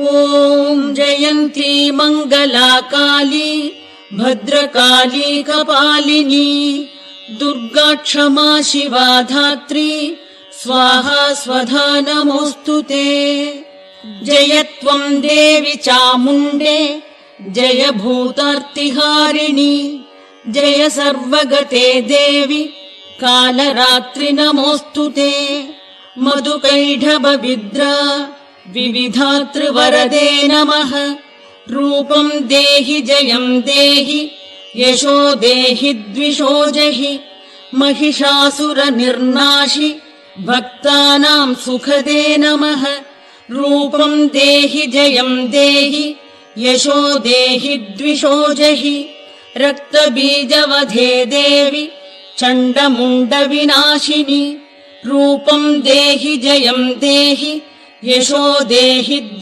ॐ जयन्ती मङ्गला काली भद्रकाली कपालिनी दुर्गा क्षमा शिवा धात्री स्वाहा स्वधा नमोऽस्तुते। जय त्वं देवि चामुण्डे जय भूतार्तिहारिणी जय सर्वगते देवि कालरात्रि नमोऽस्तुते। मधुकैढभविद्रा विविधातृवरदे नमः। रूपं देहि जयं देहि यशो देहि द्विषो जहि। महिषासुरनिर्नाशि भक्तानां सुखदे नमः। रूपं देहि जयं देहि यशो देहि द्विषो जहि। रक्तबीजवधे देवि चण्डमुण्डविनाशिनि। रूपं देहि जयं देहि यशो देहि द्विषो